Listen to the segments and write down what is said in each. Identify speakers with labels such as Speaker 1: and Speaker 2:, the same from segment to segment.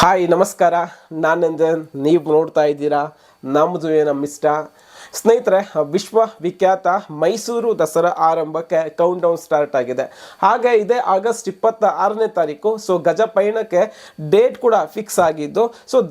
Speaker 1: Hi ನಮಸ್ಕಾರ, ನಾನು ನಂದನ್. ನೀವು ನೋಡ್ತಾ ಇದ್ದೀರಾ ನಮ್ಮದು ಏನಮ್ಮಿಷ್ಟ. ಸ್ನೇಹಿತರೆ, ವಿಶ್ವವಿಖ್ಯಾತ ಮೈಸೂರು ದಸರಾ ಆರಂಭಕ್ಕೆ ಕೌಂಟ್ ಡೌನ್ ಸ್ಟಾರ್ಟ್ ಆಗಿದೆ. ಹಾಗೆ ಇದೇ ಆಗಸ್ಟ್ 26ನೇ ತಾರೀಕು ಗಜ ಪಯಣಕ್ಕೆ ಡೇಟ್ ಕೂಡ ಫಿಕ್ಸ್ ಆಗಿದ್ದು.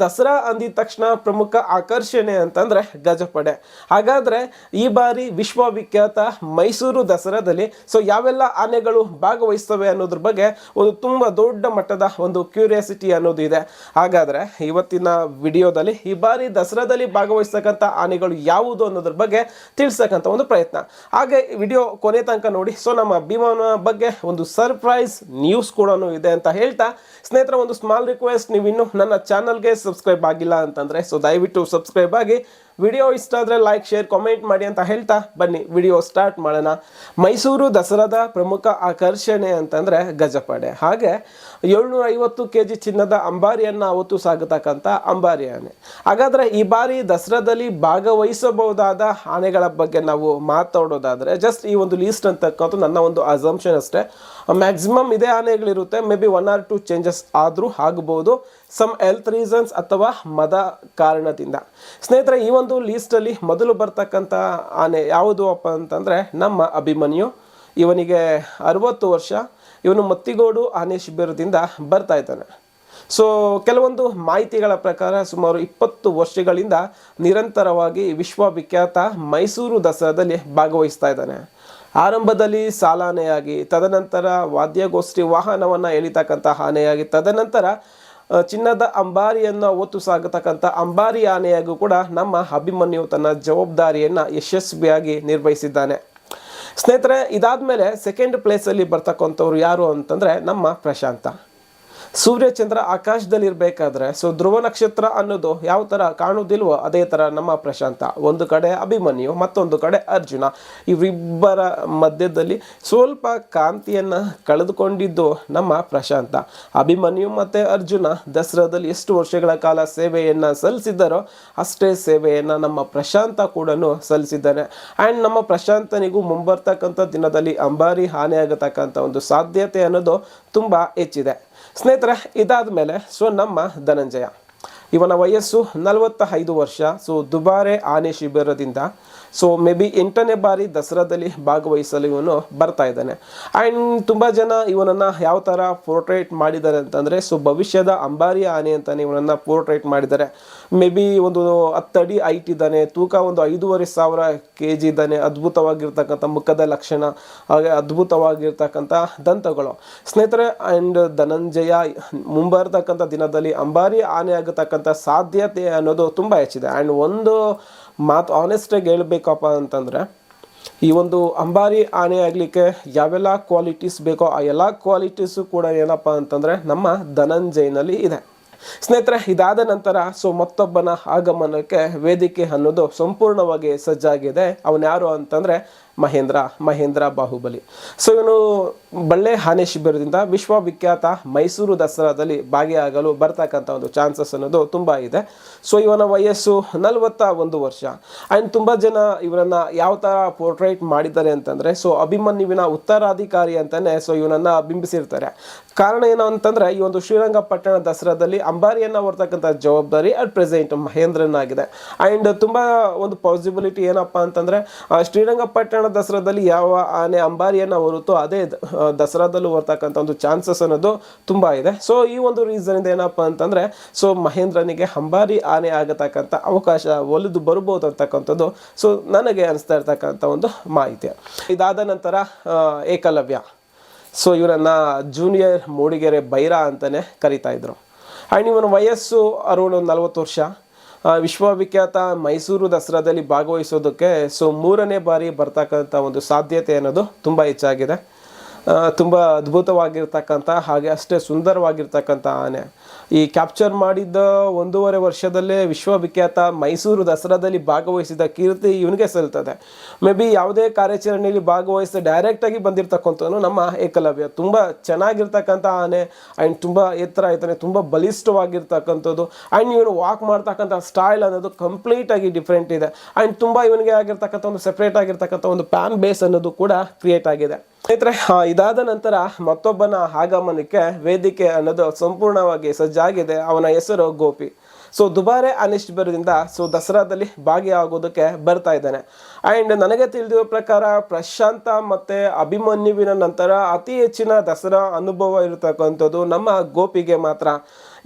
Speaker 1: ದಸರಾ ಅಂದಿದ ತಕ್ಷಣ ಪ್ರಮುಖ ಆಕರ್ಷಣೆ ಅಂತಂದರೆ ಗಜಪಡೆ. ಹಾಗಾದರೆ ಈ ಬಾರಿ ವಿಶ್ವವಿಖ್ಯಾತ ಮೈಸೂರು ದಸರಾದಲ್ಲಿ ಯಾವೆಲ್ಲ ಆನೆಗಳು ಭಾಗವಹಿಸ್ತವೆ ಅನ್ನೋದ್ರ ಬಗ್ಗೆ ಒಂದು ತುಂಬ ದೊಡ್ಡ ಮಟ್ಟದ ಒಂದು ಕ್ಯೂರಿಯಾಸಿಟಿ ಅನ್ನೋದು ಇದೆ. ಹಾಗಾದರೆ ಇವತ್ತಿನ ವಿಡಿಯೋದಲ್ಲಿ ಈ ಬಾರಿ ದಸರಾದಲ್ಲಿ ಭಾಗವಹಿಸ್ತಕ್ಕಂಥ ಆನೆಗಳು ಯಾವುದು ಅನ್ನೋದ್ರ ಬಗ್ಗೆ ತಿಳಿಸಕ್ಕಂತ ಒಂದು ಪ್ರಯತ್ನ. ಹಾಗೆ ವಿಡಿಯೋ ಕೊನೆ ತನಕ ನೋಡಿ. ನಮ್ಮ ಭೀಮನ ಬಗ್ಗೆ ಒಂದು ಸರ್ಪ್ರೈಸ್ ನ್ಯೂಸ್ ಕೂಡ ಇದೆ ಅಂತ ಹೇಳ್ತಾ, ಸ್ನೇಹಿತರ ಒಂದು ಸ್ಮಾಲ್ ರಿಕ್ವೆಸ್ಟ್, ನೀವು ಇನ್ನೂ ನನ್ನ ಚಾನಲ್ಗೆ ಸಬ್ಸ್ಕ್ರೈಬ್ ಆಗಿಲ್ಲ ಅಂತಂದರೆ ದಯವಿಟ್ಟು ಸಬ್ಸ್ಕ್ರೈಬ್ ಆಗಿ. ವಿಡಿಯೋ ಇಷ್ಟ ಆದರೆ ಲೈಕ್, ಶೇರ್, ಕಾಮೆಂಟ್ ಮಾಡಿ ಅಂತ ಹೇಳ್ತಾ ಬನ್ನಿ ವಿಡಿಯೋ ಸ್ಟಾರ್ಟ್ ಮಾಡೋಣ. ಮೈಸೂರು ದಸರಾದ ಪ್ರಮುಖ ಆಕರ್ಷಣೆ ಅಂತಂದರೆ ಗಜಪಡೆ. ಹಾಗೆ 750 kg ಚಿನ್ನದ ಅಂಬಾರಿಯನ್ನು ಅವತ್ತು ಸಾಗತಕ್ಕಂಥ ಅಂಬಾರಿ ಆನೆ. ಹಾಗಾದರೆ ಈ ಬಾರಿ ದಸರಾದಲ್ಲಿ ಭಾಗವಹಿಸಬಹುದಾದ ಆನೆಗಳ ಬಗ್ಗೆ ನಾವು ಮಾತಾಡೋದಾದರೆ ಜಸ್ಟ್ ಈ ಒಂದು ಲೀಸ್ಟ್ ಅಂತಕ್ಕಂಥ ನನ್ನ ಒಂದು ಅಸಂಪ್ಷನ್ ಅಷ್ಟೇ. ಮ್ಯಾಕ್ಸಿಮಮ್ ಇದೇ ಆನೆಗಳಿರುತ್ತೆ. ಮೇ ಬಿ 1 or 2 ಚೇಂಜಸ್ ಆದರೂ ಆಗಬಹುದು, ಸಮ್ ಹೆಲ್ತ್ ರೀಸನ್ಸ್ ಅಥವಾ ಮದ ಕಾರಣದಿಂದ. ಸ್ನೇಹಿತರೆ, ಈ ಒಂದು ಲೀಸ್ಟಲ್ಲಿ ಮೊದಲು ಬರ್ತಕ್ಕಂಥ ಆನೆ ಯಾವುದು ಅಪ್ಪ ಅಂತಂದರೆ ನಮ್ಮ ಅಭಿಮನ್ಯು. ಇವನಿಗೆ 60 ವರ್ಷ. ಇವನು ಮತ್ತಿಗೋಡು ಆನೆ ಶಿಬಿರದಿಂದ ಬರ್ತಾ ಇದ್ದಾನೆ. ಕೆಲವೊಂದು ಮಾಹಿತಿಗಳ ಪ್ರಕಾರ ಸುಮಾರು 20 ವರ್ಷಗಳಿಂದ ನಿರಂತರವಾಗಿ ವಿಶ್ವವಿಖ್ಯಾತ ಮೈಸೂರು ದಸರಾದಲ್ಲಿ ಭಾಗವಹಿಸ್ತಾ ಇದ್ದಾನೆ. ಆರಂಭದಲ್ಲಿ ಸಾಲಾನೆಯಾಗಿ, ತದನಂತರ ವಾದ್ಯಗೋಷ್ಠಿ ವಾಹನವನ್ನು ಎಳಿತಕ್ಕಂಥ ಆನೆಯಾಗಿ, ತದನಂತರ ಚಿನ್ನದ ಅಂಬಾರಿಯನ್ನು ಹೊತ್ತು ಸಾಗತಕ್ಕಂಥ ಅಂಬಾರಿ ಆನೆಯಾಗೂ ಕೂಡ ನಮ್ಮ ಅಭಿಮನ್ಯು ತನ್ನ ಜವಾಬ್ದಾರಿಯನ್ನು ಯಶಸ್ವಿಯಾಗಿ ನಿರ್ವಹಿಸಿದ್ದಾನೆ. ಸ್ನೇಹಿತರೆ, ಇದಾದ ಮೇಲೆ ಸೆಕೆಂಡ್ ಪ್ಲೇಸಲ್ಲಿ ಬರ್ತಕ್ಕಂಥವ್ರು ಯಾರು ಅಂತಂದರೆ ನಮ್ಮ ಪ್ರಶಾಂತ. ಸೂರ್ಯಚಂದ್ರ ಆಕಾಶದಲ್ಲಿ ಇರಬೇಕಾದ್ರೆ ಧ್ರುವ ನಕ್ಷತ್ರ ಅನ್ನೋದು ಯಾವ ಥರ ಕಾಣುವುದಿಲ್ವೋ ಅದೇ ಥರ ನಮ್ಮ ಪ್ರಶಾಂತ. ಒಂದು ಕಡೆ ಅಭಿಮನ್ಯು, ಮತ್ತೊಂದು ಕಡೆ ಅರ್ಜುನ. ಇವರಿಬ್ಬರ ಮಧ್ಯದಲ್ಲಿ ಸ್ವಲ್ಪ ಕಾಂತಿಯನ್ನು ಕಳೆದುಕೊಂಡಿದ್ದು ನಮ್ಮ ಪ್ರಶಾಂತ. ಅಭಿಮನ್ಯು ಮತ್ತು ಅರ್ಜುನ ದಸರಾದಲ್ಲಿ ಎಷ್ಟು ವರ್ಷಗಳ ಕಾಲ ಸೇವೆಯನ್ನು ಸಲ್ಲಿಸಿದ್ದಾರೋ ಅಷ್ಟೇ ಸೇವೆಯನ್ನು ನಮ್ಮ ಪ್ರಶಾಂತ ಕೂಡ ಸಲ್ಲಿಸಿದ್ದಾನೆ. ಆ್ಯಂಡ್ ನಮ್ಮ ಪ್ರಶಾಂತನಿಗೂ ಮುಂಬರ್ತಕ್ಕಂಥ ದಿನದಲ್ಲಿ ಅಂಬಾರಿ ಹಾನಿಯಾಗತಕ್ಕಂಥ ಒಂದು ಸಾಧ್ಯತೆ ಅನ್ನೋದು ತುಂಬ ಹೆಚ್ಚಿದೆ. ಸ್ನೇಹಿತರೆ, ಇದಾದ ಮೇಲೆ ನಮ್ಮ ಧನಂಜಯ. ಇವನ ವಯಸ್ಸು 45 ವರ್ಷ. ದುಬಾರೆ ಆನೆ ಶಿಬಿರದಿಂದ ಮೇ ಬಿ 8ನೇ ಬಾರಿ ದಸರಾದಲ್ಲಿ ಭಾಗವಹಿಸಲು ಇವನು ಬರ್ತಾ ಇದ್ದಾನೆ. ಆ್ಯಂಡ್ ತುಂಬ ಜನ ಇವನನ್ನು ಯಾವ ಥರ ಪೋರ್ಟ್ರೇಟ್ ಮಾಡಿದ್ದಾರೆ ಅಂತಂದರೆ ಭವಿಷ್ಯದ ಅಂಬಾರಿ ಆನೆ ಅಂತಲೇ ಇವನನ್ನು ಪೋರ್ಟ್ರೇಟ್ ಮಾಡಿದ್ದಾರೆ. ಮೇ ಬಿ ಒಂದು 10 ಅಡಿ ಹೈಟ್ ಇದ್ದಾನೆ, ತೂಕ ಒಂದು 5,500 kg ಇದ್ದಾನೆ, ಅದ್ಭುತವಾಗಿರ್ತಕ್ಕಂಥ ಮುಖದ ಲಕ್ಷಣ, ಹಾಗೆ ಅದ್ಭುತವಾಗಿರ್ತಕ್ಕಂಥ ದಂತಗಳು. ಸ್ನೇಹಿತರೆ, ಆ್ಯಂಡ್ ಧನಂಜಯ ಮುಂಬರ್ತಕ್ಕಂಥ ದಿನದಲ್ಲಿ ಅಂಬಾರಿ ಆನೆ ಆಗತಕ್ಕಂಥ ಸಾಧ್ಯತೆ ಅನ್ನೋದು ತುಂಬ ಹೆಚ್ಚಿದೆ. ಆ್ಯಂಡ್ ಒಂದು ಮಾತು ಆನೆಸ್ಟಾಗಿ ಹೇಳಬೇಕಪ್ಪ ಅಂತಂದರೆ, ಈ ಒಂದು ಅಂಬಾರಿ ಆನೆ ಆಗಲಿಕ್ಕೆ ಯಾವೆಲ್ಲ ಕ್ವಾಲಿಟೀಸ್ ಬೇಕೋ ಆ ಎಲ್ಲ ಕ್ವಾಲಿಟೀಸು ಕೂಡ ಏನಪ್ಪ ಅಂತಂದರೆ ನಮ್ಮ ಧನಂಜಯನಲ್ಲಿ ಇದೆ. ಸ್ನೇಹಿತರೆ, ಇದಾದ ನಂತರ ಮತ್ತೊಬ್ಬನ ಆಗಮನಕ್ಕೆ ವೇದಿಕೆ ಅನ್ನೋದು ಸಂಪೂರ್ಣವಾಗಿ ಸಜ್ಜಾಗಿದೆ. ಅವನು ಯಾರು ಅಂತಂದರೆ ಮಹೇಂದ್ರ ಬಾಹುಬಲಿ. ಇವನು ಬಳ್ಳೆ ಆನೆ ಶಿಬಿರದಿಂದ ವಿಶ್ವವಿಖ್ಯಾತ ಮೈಸೂರು ದಸರಾದಲ್ಲಿ ಭಾಗಿಯಾಗಲು ಬರ್ತಕ್ಕಂಥ ಒಂದು ಚಾನ್ಸಸ್ ಅನ್ನೋದು ತುಂಬ ಇದೆ. ಇವನ ವಯಸ್ಸು 41 ವರ್ಷ. ಆ್ಯಂಡ್ ತುಂಬ ಜನ ಇವರನ್ನು ಯಾವ ಥರ ಪೋರ್ಟ್ರೇಟ್ ಮಾಡಿದ್ದಾರೆ ಅಂತಂದರೆ ಅಭಿಮನ್ಯುವಿನ ಉತ್ತರಾಧಿಕಾರಿ ಅಂತಲೇ ಇವನನ್ನು ಬಿಂಬಿಸಿರ್ತಾರೆ. ಕಾರಣ ಏನು ಅಂತಂದರೆ, ಈ ಒಂದು ಶ್ರೀರಂಗಪಟ್ಟಣ ದಸರಾದಲ್ಲಿ ಅಂಬಾರಿಯನ್ನು ಹೊರತಕ್ಕಂಥ ಜವಾಬ್ದಾರಿ ಅಟ್ ಪ್ರೆಸೆಂಟ್ ಮಹೇಂದ್ರನಾಗಿದೆ. ಆ್ಯಂಡ್ ತುಂಬ ಒಂದು ಪಾಸಿಬಿಲಿಟಿ ಏನಪ್ಪ ಅಂತಂದರೆ, ಶ್ರೀರಂಗಪಟ್ಟಣ ದಸರಾದಲ್ಲಿ ಯಾವ ಆನೆ ಅಂಬಾರಿಯನ್ನು ಹೊರುತ್ತೋ ಅದೇ ದಸರಾದಲ್ಲೂ ಹೊರತಕ್ಕಂಥ ಒಂದು ಚಾನ್ಸಸ್ ಅನ್ನೋದು ತುಂಬ ಇದೆ. ಈ ಒಂದು ರೀಸನಿಂದ ಏನಪ್ಪ ಅಂತಂದರೆ ಮಹೇಂದ್ರನಿಗೆ ಅಂಬಾರಿ ಆನೆ ಆಗತಕ್ಕಂಥ ಅವಕಾಶ ಒಲಿದು ಬರ್ಬೋದು ಅಂತಕ್ಕಂಥದ್ದು ನನಗೆ ಅನಿಸ್ತಾ ಇರ್ತಕ್ಕಂಥ ಒಂದು ಮಾಹಿತಿ. ಇದಾದ ನಂತರ ಏಕಲವ್ಯ. ಇವರನ್ನು ಜೂನಿಯರ್ ಮೂಡಿಗೆರೆ ಬೈರ ಅಂತಲೇ ಕರಿತಾ ಇದ್ರು. ಆ್ಯಂಡ್ ಇವನ ವಯಸ್ಸು ಅರೌಂಡ್ 40 ವರ್ಷ. ವಿಶ್ವವಿಖ್ಯಾತ ಮೈಸೂರು ದಸರಾದಲ್ಲಿ ಭಾಗವಹಿಸೋದಕ್ಕೆ 3ನೇ ಬಾರಿ ಬರ್ತಕ್ಕಂಥ ಒಂದು ಸಾಧ್ಯತೆ ಅನ್ನೋದು ತುಂಬ ಹೆಚ್ಚಾಗಿದೆ. ತುಂಬ ಅದ್ಭುತವಾಗಿರ್ತಕ್ಕಂಥ ಹಾಗೆ ಅಷ್ಟೇ ಸುಂದರವಾಗಿರ್ತಕ್ಕಂಥ ಆನೆ. ಈ ಕ್ಯಾಪ್ಚರ್ ಮಾಡಿದ್ದ 1.5 ವರ್ಷದಲ್ಲೇ ವಿಶ್ವವಿಖ್ಯಾತ ಮೈಸೂರು ದಸರಾದಲ್ಲಿ ಭಾಗವಹಿಸಿದ ಕೀರ್ತಿ ಇವನಿಗೆ ಸಲ್ತದೆ. ಮೇ ಬಿ ಯಾವುದೇ ಕಾರ್ಯಾಚರಣೆಯಲ್ಲಿ ಭಾಗವಹಿಸಿ ಡೈರೆಕ್ಟಾಗಿ ಬಂದಿರತಕ್ಕಂಥವನು ನಮ್ಮ ಏಕಲವ್ಯ. ತುಂಬ ಚೆನ್ನಾಗಿರ್ತಕ್ಕಂಥ ಆನೆ. ಆ್ಯಂಡ್ ತುಂಬ ಎತ್ತರ ಆಯ್ತಾನೆ, ತುಂಬ ಬಲಿಷ್ಠವಾಗಿರ್ತಕ್ಕಂಥದ್ದು. ಆ್ಯಂಡ್ ಇವನು ವಾಕ್ ಮಾಡ್ತಕ್ಕಂಥ ಸ್ಟೈಲ್ ಅನ್ನೋದು ಕಂಪ್ಲೀಟಾಗಿ ಡಿಫ್ರೆಂಟ್ ಇದೆ. ಆ್ಯಂಡ್ ತುಂಬ ಇವನಿಗೆ ಆಗಿರ್ತಕ್ಕಂಥ ಒಂದು ಸೆಪ್ರೇಟ್ ಆಗಿರ್ತಕ್ಕಂಥ ಒಂದು ಪ್ಯಾನ್ ಬೇಸ್ ಅನ್ನೋದು ಕೂಡ ಕ್ರಿಯೇಟ್ ಆಗಿದೆ. ಸ್ನೇಹಿತರೆ ಇದಾದ ನಂತರ ಮತ್ತೊಬ್ಬನ ಆಗಮನಕ್ಕೆ ವೇದಿಕೆ ಅನ್ನೋದು ಸಂಪೂರ್ಣವಾಗಿ ಸಜ್ಜಾಗಿದೆ. ಅವನ ಹೆಸರು ಗೋಪಿ. ಸೊ ದುಬಾರೆ ಅನಿಶ್ಚಿತದಿಂದ ಸೊ ದಸರಾದಲ್ಲಿ ಭಾಗಿಯಾಗೋದಕ್ಕೆ ಬರ್ತಾ ಇದ್ದಾನೆ. ಆ್ಯಂಡ್ ನನಗೆ ತಿಳಿದಿರೋ ಪ್ರಕಾರ ಪ್ರಶಾಂತ ಮತ್ತು ಅಭಿಮನ್ಯುವಿನ ನಂತರ ಅತಿ ಹೆಚ್ಚಿನ ದಸರಾ ಅನುಭವ ಇರತಕ್ಕಂಥದ್ದು ನಮ್ಮ ಗೋಪಿಗೆ ಮಾತ್ರ.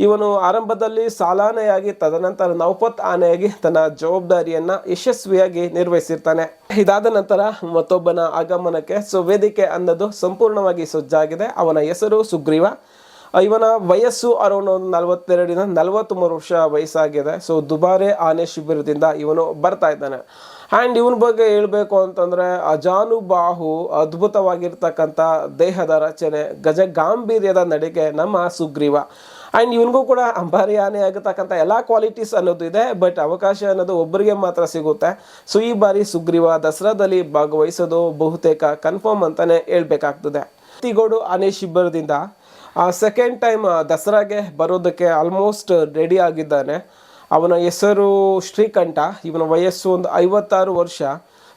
Speaker 1: ಇವನು ಆರಂಭದಲ್ಲಿ ಸಾಲಾನೆಯಾಗಿ ತದನಂತರ ನೌಪತ್ ಆನೆಯಾಗಿ ತನ್ನ ಜವಾಬ್ದಾರಿಯನ್ನು ಯಶಸ್ವಿಯಾಗಿ ನಿರ್ವಹಿಸಿರ್ತಾನೆ. ಇದಾದ ನಂತರ ಮತ್ತೊಬ್ಬನ ಆಗಮನಕ್ಕೆ ಸೊ ವೇದಿಕೆ ಅನ್ನೋದು ಸಂಪೂರ್ಣವಾಗಿ ಸಜ್ಜಾಗಿದೆ. ಅವನ ಹೆಸರು ಸುಗ್ರೀವ. ಇವನ ವಯಸ್ಸು ಅರೌಂಡ್ ಒಂದು 42ರಿಂದ 43 ವರ್ಷ ವಯಸ್ಸಾಗಿದೆ. ಸೊ ದುಬಾರೆ ಆನೆ ಶಿಬಿರದಿಂದ ಇವನು ಬರ್ತಾ ಇದ್ದಾನೆ. ಆ್ಯಂಡ್ ಇವನ ಬಗ್ಗೆ ಹೇಳಬೇಕು ಅಂತಂದರೆ ಅಜಾನುಬಾಹು, ಅದ್ಭುತವಾಗಿರ್ತಕ್ಕಂಥ ದೇಹದ ರಚನೆ, ಗಜಗಾಂಭೀರ್ಯದ ನಡಿಗೆ ನಮ್ಮ ಸುಗ್ರೀವ. ಆ್ಯಂಡ್ ಇವನಿಗೂ ಕೂಡ ಅಂಬಾರಿ ಆನೆ ಆಗತಕ್ಕಂಥ ಎಲ್ಲ ಕ್ವಾಲಿಟೀಸ್ ಅನ್ನೋದು ಇದೆ. ಬಟ್ ಅವಕಾಶ ಅನ್ನೋದು ಒಬ್ಬರಿಗೆ ಮಾತ್ರ ಸಿಗುತ್ತೆ. ಸೊ ಈ ಬಾರಿ ಸುಗ್ರೀವ ದಸರಾದಲ್ಲಿ ಭಾಗವಹಿಸೋದು ಬಹುತೇಕ ಕನ್ಫರ್ಮ್ ಅಂತಲೇ ಹೇಳ್ಬೇಕಾಗ್ತದೆ. ತಿಗೋಡು ಆನೆ ಶಿಬಿರದಿಂದ ಸೆಕೆಂಡ್ ಟೈಮ್ ದಸರಾಗೆ ಬರೋದಕ್ಕೆ ಆಲ್ಮೋಸ್ಟ್ ರೆಡಿ ಆಗಿದ್ದಾನೆ. ಅವನ ಹೆಸರು ಶ್ರೀಕಂಠ. ಇವನ ವಯಸ್ಸು ಒಂದು 56 ವರ್ಷ.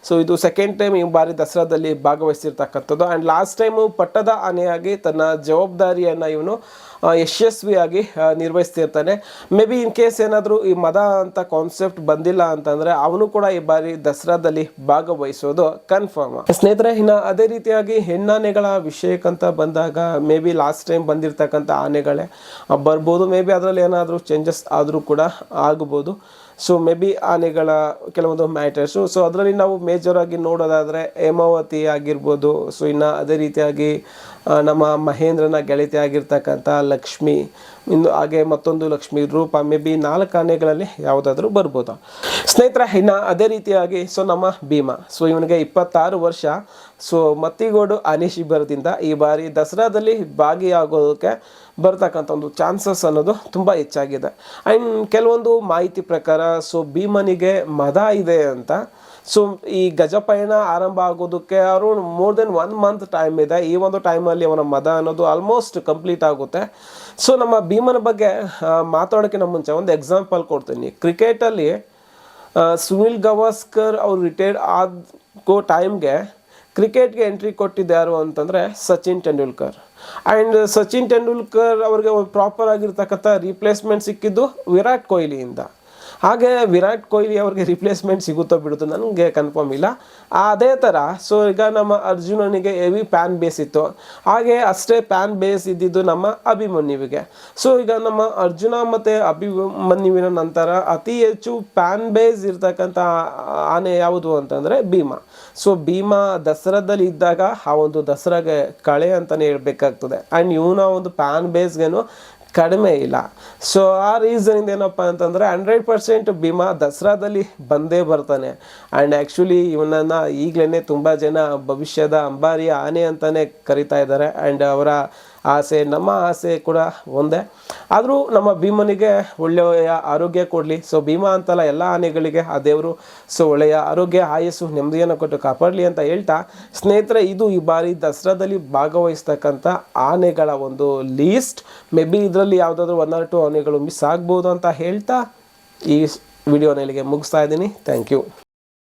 Speaker 1: ಸೊ ಇದು ಸೆಕೆಂಡ್ ಟೈಮ್ ಈ ಬಾರಿ ದಸರಾದಲ್ಲಿ ಭಾಗವಹಿಸಿರ್ತಕ್ಕಂಥದ್ದು. ಆ್ಯಂಡ್ ಲಾಸ್ಟ್ ಟೈಮು ಪಟ್ಟದ ಆನೆಯಾಗಿ ತನ್ನ ಜವಾಬ್ದಾರಿಯನ್ನು ಇವನು ಯಶಸ್ವಿಯಾಗಿ ನಿರ್ವಹಿಸ್ತಿರ್ತಾನೆ. ಮೇ ಬಿ ಇನ್ ಕೇಸ್ ಏನಾದರೂ ಈ ಮದ ಅಂತ ಕಾನ್ಸೆಪ್ಟ್ ಬಂದಿಲ್ಲ ಅಂತಂದರೆ ಅವನು ಕೂಡ ಈ ಬಾರಿ ದಸರಾದಲ್ಲಿ ಭಾಗವಹಿಸೋದು ಕನ್ಫರ್ಮ್. ಸ್ನೇಹಿತರೆ, ಇನ್ನು ಅದೇ ರೀತಿಯಾಗಿ ಹೆಣ್ಣಾನೆಗಳ ವಿಷಯಕ್ಕಂತ ಬಂದಾಗ ಮೇ ಬಿ ಲಾಸ್ಟ್ ಟೈಮ್ ಬಂದಿರತಕ್ಕಂಥ ಆನೆಗಳೇ ಬರ್ಬೋದು. ಮೇ ಬಿ ಅದರಲ್ಲಿ ಏನಾದರೂ ಚೇಂಜಸ್ ಆದರೂ ಕೂಡ ಆಗ್ಬೋದು. ಸೊ ಮೇ ಬಿ ಆನೆಗಳ ಕೆಲವೊಂದು ಮ್ಯಾಟರ್ಸು. ಸೊ ಅದರಲ್ಲಿ ನಾವು ಮೇಜರಾಗಿ ನೋಡೋದಾದರೆ ಹೇಮಾವತಿ ಆಗಿರ್ಬೋದು. ಸೊ ಇನ್ನು ಅದೇ ರೀತಿಯಾಗಿ ನಮ್ಮ ಮಹೇಂದ್ರನ ಗೆಳತಿ ಆಗಿರ್ತಕ್ಕಂಥ ಲಕ್ಷ್ಮಿ, ಇನ್ನು ಹಾಗೆ ಮತ್ತೊಂದು ಲಕ್ಷ್ಮಿ ರೂಪ, ಮೇ ಬಿ 4 ಆನೆಗಳಲ್ಲಿ ಯಾವುದಾದ್ರೂ ಬರ್ಬೋದು. ಸ್ನೇಹಿತರೆ, ಇನ್ನು ಅದೇ ರೀತಿಯಾಗಿ ಸೊ ನಮ್ಮ ಭೀಮ. ಸೊ ಇವನಿಗೆ 26 ವರ್ಷ. ಸೊ ಮತ್ತಿಗೋಡು ಆನೆ ಶಿಬಿರದಿಂದ ಈ ಬಾರಿ ದಸರಾದಲ್ಲಿ ಭಾಗಿಯಾಗೋದಕ್ಕೆ ಬರ್ತಕ್ಕಂಥ ಒಂದು ಚಾನ್ಸಸ್ ಅನ್ನೋದು ತುಂಬ ಹೆಚ್ಚಾಗಿದೆ. ಆ್ಯಂಡ್ ಕೆಲವೊಂದು ಮಾಹಿತಿ ಪ್ರಕಾರ ಸೊ ಭೀಮನಿಗೆ ಮದ ಇದೆ ಅಂತ. ಸೊ ಈ ಗಜಪಯಣ ಆರಂಭ ಆಗೋದಕ್ಕೆ around more than 1 month time ಇದೆ. ಈ ಒಂದು ಟೈಮಲ್ಲಿ ಅವನ ಮದ ಅನ್ನೋದು ಆಲ್ಮೋಸ್ಟ್ ಕಂಪ್ಲೀಟ್ ಆಗುತ್ತೆ. ಸೊ ನಮ್ಮ ಭೀಮನ ಬಗ್ಗೆ ಮಾತಾಡೋಕ್ಕಿಂತ ಮುಂಚೆ ಒಂದು ಎಕ್ಸಾಂಪಲ್ ಕೊಡ್ತೀನಿ. ಕ್ರಿಕೆಟಲ್ಲಿ ಸುನಿಲ್ ಗವಾಸ್ಕರ್ ಅವ್ರು ರಿಟೈರ್ಡ್ ಆಗೋ ಟೈಮ್ಗೆ ಕ್ರಿಕೆಟ್ಗೆ ಎಂಟ್ರಿ ಕೊಟ್ಟಿದ್ದು ಯಾರು ಅಂತಂದರೆ ಸಚಿನ್ ತೆಂಡೂಲ್ಕರ್. ಆ್ಯಂಡ್ ಸಚಿನ್ ತೆಂಡೂಲ್ಕರ್ ಅವ್ರಿಗೆ ಒಂದು ಪ್ರಾಪರ್ ಆಗಿರ್ತಕ್ಕಂಥ ರಿಪ್ಲೇಸ್ಮೆಂಟ್ ಸಿಕ್ಕಿದ್ದು ವಿರಾಟ್ ಕೊಹ್ಲಿಯಿಂದ. ಹಾಗೆ ವಿರಾಟ್ ಕೊಹ್ಲಿ ಅವ್ರಿಗೆ ರಿಪ್ಲೇಸ್ಮೆಂಟ್ ಸಿಗುತ್ತೋ ಬಿಡುತ್ತೋ ನನಗೆ ಕನ್ಫರ್ಮ್ ಇಲ್ಲ. ಅದೇ ಥರ ಸೊ ಈಗ ನಮ್ಮ ಅರ್ಜುನನಿಗೆ ಹೆವಿ ಪ್ಯಾನ್ ಬೇಸ್ ಇತ್ತು. ಹಾಗೆ ಅಷ್ಟೇ ಪ್ಯಾನ್ ಬೇಸ್ ಇದ್ದಿದ್ದು ನಮ್ಮ ಅಭಿಮನ್ಯುವಿಗೆ. ಸೊ ಈಗ ನಮ್ಮ ಅರ್ಜುನ ಮತ್ತು ಅಭಿಮನ್ಯುವಿನ ನಂತರ ಅತಿ ಹೆಚ್ಚು ಪ್ಯಾನ್ ಬೇಸ್ ಇರ್ತಕ್ಕಂಥ ಆನೆ ಯಾವುದು ಅಂತಂದರೆ ಭೀಮ. ಸೊ ಭೀಮ ದಸರಾದಲ್ಲಿ ಇದ್ದಾಗ ಆ ಒಂದು ದಸರಾಗೆ ಕಳೆ ಅಂತಲೇ ಹೇಳ್ಬೇಕಾಗ್ತದೆ. ಆ್ಯಂಡ್ ಇವನ ಒಂದು ಪ್ಯಾನ್ ಬೇಸ್ಗೇನು ಕಡಿಮೆ ಇಲ್ಲ. ಸೊ ಆ ರೀಸನಿಂದ ಏನಪ್ಪ ಅಂತಂದರೆ 100% ಭೀಮಾ ದಸರಾದಲ್ಲಿ ಬಂದೇ ಬರ್ತಾನೆ. ಆ್ಯಂಡ್ ಆ್ಯಕ್ಚುಲಿ ಇವನನ್ನು ಈಗಲೇ ತುಂಬ ಜನ ಭವಿಷ್ಯದ ಅಂಬಾರಿಯ ಆನೆ ಅಂತಲೇ ಕರಿತಾ ಇದ್ದಾರೆ. ಆ್ಯಂಡ್ ಅವರ ಆಸೆ ನಮ್ಮ ಆಸೆ ಕೂಡ ಒಂದೇ. ಆದರೂ ನಮ್ಮ ಭೀಮನಿಗೆ ಒಳ್ಳೆಯ ಆರೋಗ್ಯ ಕೊಡಲಿ. ಸೊ ಭೀಮಾ ಅಂತಲ್ಲ, ಎಲ್ಲ ಆನೆಗಳಿಗೆ ಆ ದೇವರು ಸೊ ಒಳ್ಳೆಯ ಆರೋಗ್ಯ, ಆಯಸ್ಸು, ನೆಮ್ಮದಿಯನ್ನು ಕೊಟ್ಟು ಕಾಪಾಡಲಿ ಅಂತ ಹೇಳ್ತಾ, ಸ್ನೇಹಿತರೆ, ಇದು ಈ ಬಾರಿ ದಸರಾದಲ್ಲಿ ಭಾಗವಹಿಸ್ತಕ್ಕಂಥ ಆನೆಗಳ ಒಂದು ಲೀಸ್ಟ್. ಮೇ ಬಿ ಇದರಲ್ಲಿ ಯಾವುದಾದ್ರೂ 1 or 2 ಆನೆಗಳು ಮಿಸ್ ಆಗ್ಬೋದು ಅಂತ ಹೇಳ್ತಾ ಈ ವಿಡಿಯೋನ ಇಲ್ಲಿಗೆ ಮುಗಿಸ್ತಾ ಇದ್ದೀನಿ. Thank you.